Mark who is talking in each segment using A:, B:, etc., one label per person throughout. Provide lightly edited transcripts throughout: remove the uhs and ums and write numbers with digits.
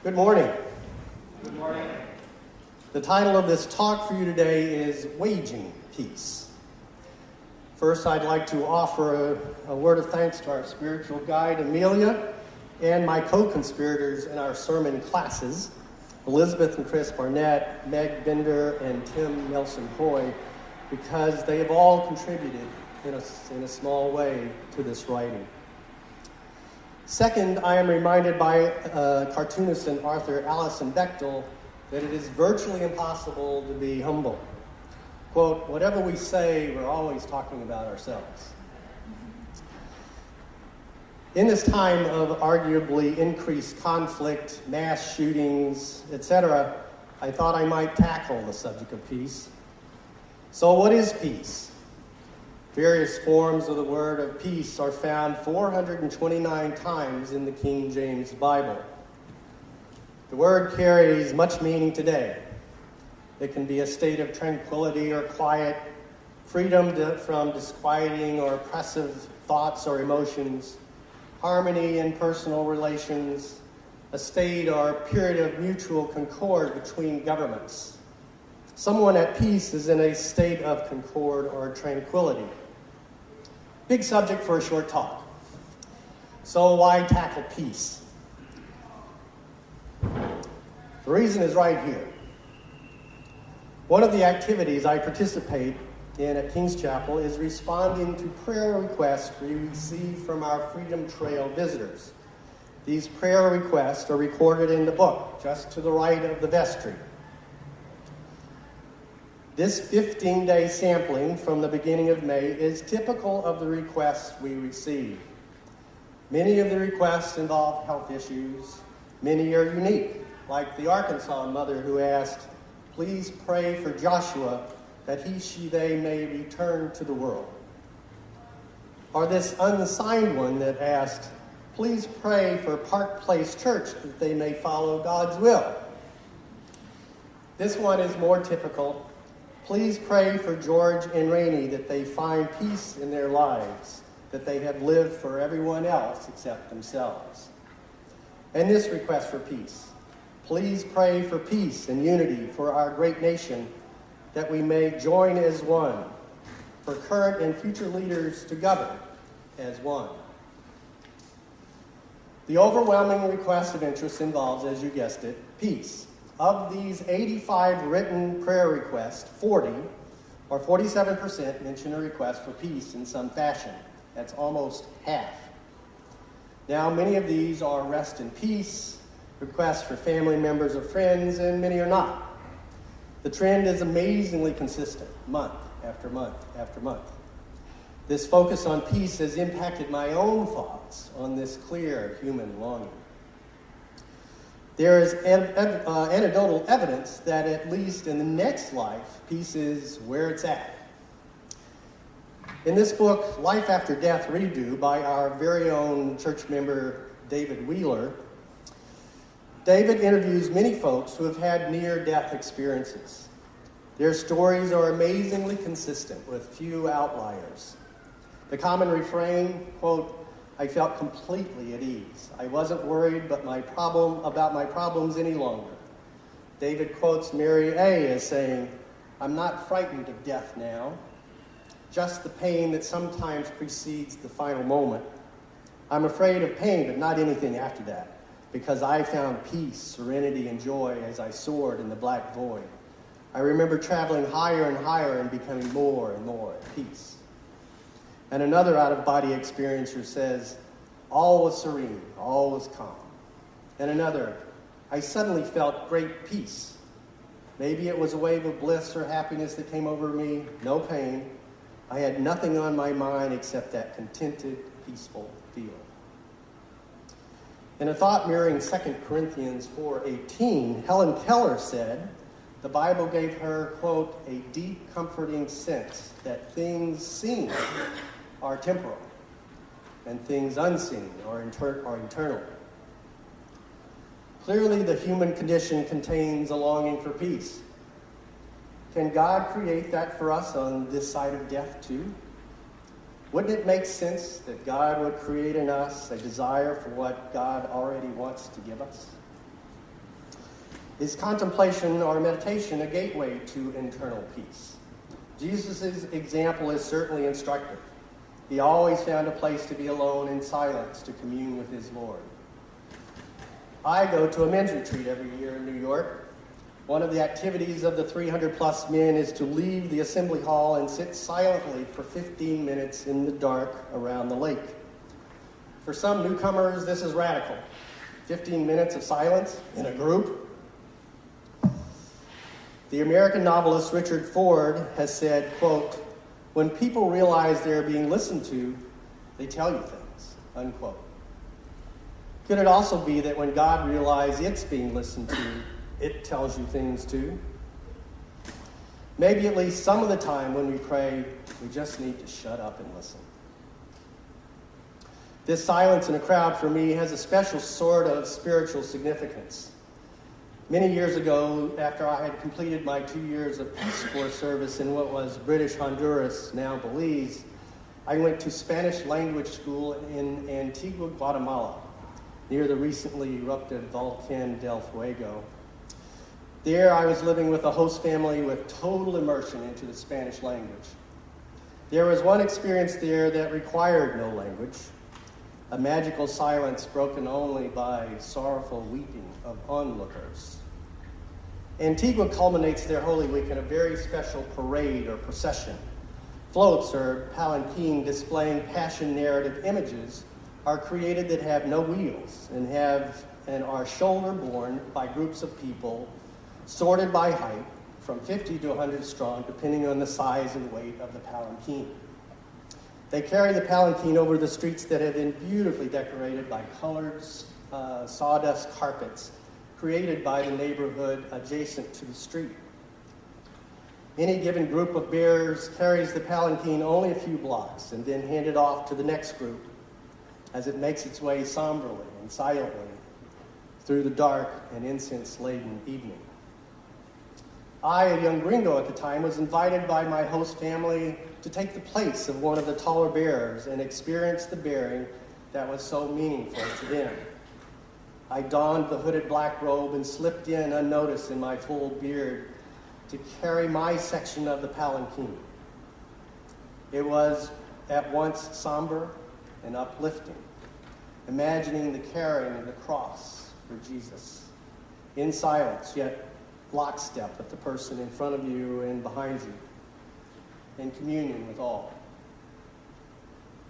A: Good morning.
B: Good morning.
A: The title of this talk for you today is Waging Peace. First, I'd like to offer a word of thanks to our spiritual guide, Amelia, and my co-conspirators in our sermon classes, Elizabeth and Chris Barnett, Meg Bender, and Tim Nelson-Hoy, because they have all contributed in a small way to this writing. Second, I am reminded by cartoonist and author Alison Bechtel that it is virtually impossible to be humble. Quote, whatever we say, we're always talking about ourselves. In this time of arguably increased conflict, mass shootings, etc., I thought I might tackle the subject of peace. So what is peace? Various forms of the word of peace are found 429 times in the King James Bible. The word carries much meaning today. It can be a state of tranquility or quiet, freedom from disquieting or oppressive thoughts or emotions, harmony in personal relations, a state or period of mutual concord between governments. Someone at peace is in a state of concord or tranquility. Big subject for a short talk. So why tackle peace? The reason is right here. One of the activities I participate in at King's Chapel is responding to prayer requests we receive from our Freedom Trail visitors. These prayer requests are recorded in the book, just to the right of the vestry. This 15-day sampling from the beginning of May is typical of the requests we receive. Many of the requests involve health issues. Many are unique, like the Arkansas mother who asked, "Please pray for Joshua that they may return to the world." Or this unsigned one that asked, "Please pray for Park Place Church that they may follow God's will." This one is more typical. "Please pray for George and Rainey that they find peace in their lives, that they have lived for everyone else except themselves." And this request for peace. "Please pray for peace and unity for our great nation, that we may join as one, for current and future leaders to govern as one." The overwhelming request of interest involves, as you guessed it, peace. Of these 85 written prayer requests, 40, or 47%, mention a request for peace in some fashion. That's almost half. Now, many of these are rest in peace, requests for family members or friends, and many are not. The trend is amazingly consistent, month after month after month. This focus on peace has impacted my own thoughts on this clear human longing. There is anecdotal evidence that at least in the next life, peace is where it's at. In this book, Life After Death Redo, by our very own church member, David Wheeler, David interviews many folks who have had near-death experiences. Their stories are amazingly consistent with few outliers. The common refrain, quote, "I felt completely at ease. I wasn't worried about my problems any longer." David quotes Mary A. as saying, "I'm not frightened of death now, just the pain that sometimes precedes the final moment. I'm afraid of pain, but not anything after that, because I found peace, serenity, and joy as I soared in the black void. I remember traveling higher and higher and becoming more and more at peace." And another out-of-body experiencer says, "All was serene, all was calm." And another, "I suddenly felt great peace. Maybe it was a wave of bliss or happiness that came over me, no pain. I had nothing on my mind except that contented, peaceful feeling." In a thought mirroring 2 Corinthians 4:18, Helen Keller said, the Bible gave her, quote, "a deep, comforting sense that things seen are temporal, and things unseen are eternal." Clearly, the human condition contains a longing for peace. Can God create that for us on this side of death too? Wouldn't it make sense that God would create in us a desire for what God already wants to give us? Is contemplation or meditation a gateway to internal peace? Jesus' example is certainly instructive. He always found a place to be alone in silence to commune with his Lord. I go to a men's retreat every year in New York. One of the activities of the 300-plus men is to leave the assembly hall and sit silently for 15 minutes in the dark around the lake. For some newcomers, this is radical. 15 minutes of silence in a group. The American novelist Richard Ford has said, quote, "When people realize they're being listened to, they tell you things," unquote. Could it also be that when God realizes it's being listened to, it tells you things too? Maybe at least some of the time when we pray, we just need to shut up and listen. This silence in a crowd for me has a special sort of spiritual significance. Many years ago, after I had completed my 2 years of Peace Corps service in what was British Honduras, now Belize, I went to Spanish language school in Antigua, Guatemala, near the recently erupted Volcan del Fuego. There I was living with a host family with total immersion into the Spanish language. There was one experience there that required no language, a magical silence broken only by sorrowful weeping of onlookers. Antigua culminates their Holy Week in a very special parade or procession. Floats or palanquin displaying passion narrative images are created that have no wheels and are shoulder-borne by groups of people sorted by height from 50 to 100 strong, depending on the size and weight of the palanquin. They carry the palanquin over the streets that have been beautifully decorated by colored sawdust carpets created by the neighborhood adjacent to the street. Any given group of bearers carries the palanquin only a few blocks and then hand it off to the next group as it makes its way somberly and silently through the dark and incense-laden evening. I, a young gringo at the time, was invited by my host family to take the place of one of the taller bearers and experience the bearing that was so meaningful to them. I donned the hooded black robe and slipped in unnoticed in my full beard to carry my section of the palanquin. It was at once somber and uplifting, imagining the carrying of the cross for Jesus, in silence, yet lockstep with the person in front of you and behind you, in communion with all.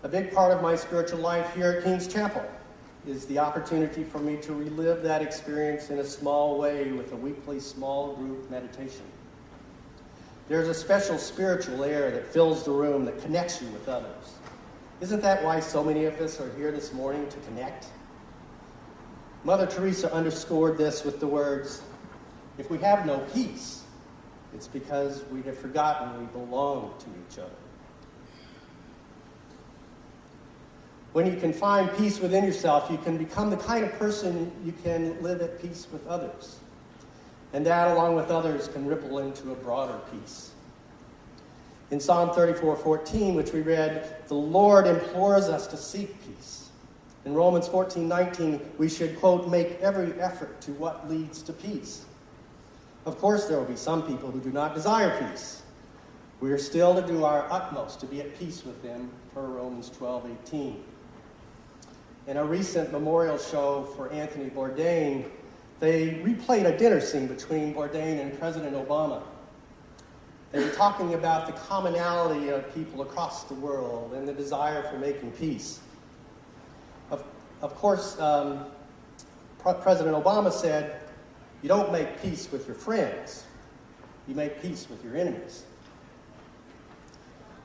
A: A big part of my spiritual life here at King's Chapel is the opportunity for me to relive that experience in a small way with a weekly small group meditation. There's a special spiritual air that fills the room that connects you with others. Isn't that why so many of us are here this morning, to connect? Mother Teresa underscored this with the words, "If we have no peace, it's because we have forgotten we belong to each other." When you can find peace within yourself, you can become the kind of person you can live at peace with others. And that, along with others, can ripple into a broader peace. In Psalm 34:14, which we read, the Lord implores us to seek peace. In Romans 14:19, we should, quote, make every effort to what leads to peace. Of course, there will be some people who do not desire peace. We are still to do our utmost to be at peace with them, per Romans 12:18. In a recent memorial show for Anthony Bourdain, they replayed a dinner scene between Bourdain and President Obama. They were talking about the commonality of people across the world and the desire for making peace. Of course, President Obama said, "You don't make peace with your friends. You make peace with your enemies."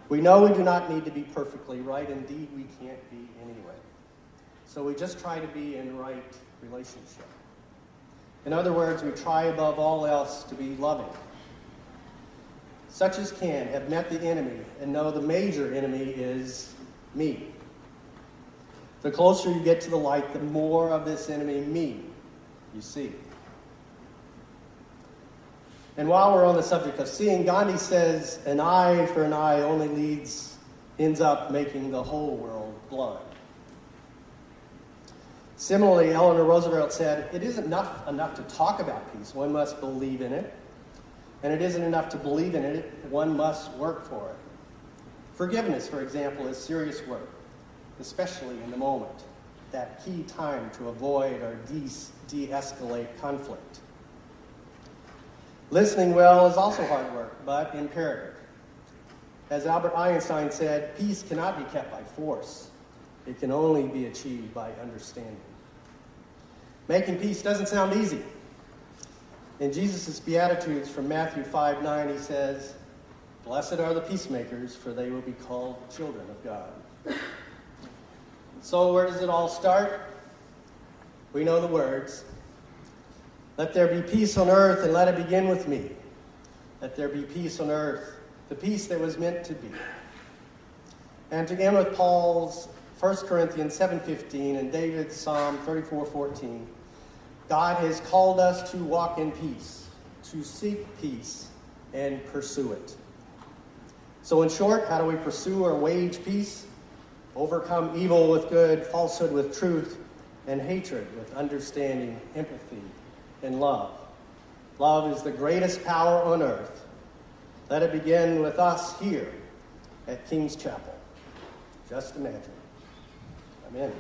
A: We know we do not need to be perfectly right. Indeed, we can't be anyway. So we just try to be in right relationship. In other words, we try above all else to be loving. Such as can have met the enemy and know the major enemy is me. The closer you get to the light, the more of this enemy, me, you see. And while we're on the subject of seeing, Gandhi says, an eye for an eye only ends up making the whole world blind. Similarly, Eleanor Roosevelt said, it isn't enough to talk about peace. One must believe in it. And it isn't enough to believe in it. One must work for it. Forgiveness, for example, is serious work, especially in the moment, that key time to avoid or de-escalate conflict. Listening well is also hard work, but imperative. As Albert Einstein said, peace cannot be kept by force. It can only be achieved by understanding. Making peace doesn't sound easy. In Jesus' Beatitudes from Matthew 5:9, he says, "Blessed are the peacemakers, for they will be called children of God." So where does it all start? We know the words. Let there be peace on earth, and let it begin with me. Let there be peace on earth, the peace that was meant to be. And to end with Paul's 1 Corinthians 7:15 and David's Psalm 34:14, God has called us to walk in peace, to seek peace, and pursue it. So in short, how do we pursue or wage peace? Overcome evil with good, falsehood with truth, and hatred with understanding, empathy, and love. Love is the greatest power on earth. Let it begin with us here at King's Chapel. Just imagine. Amen.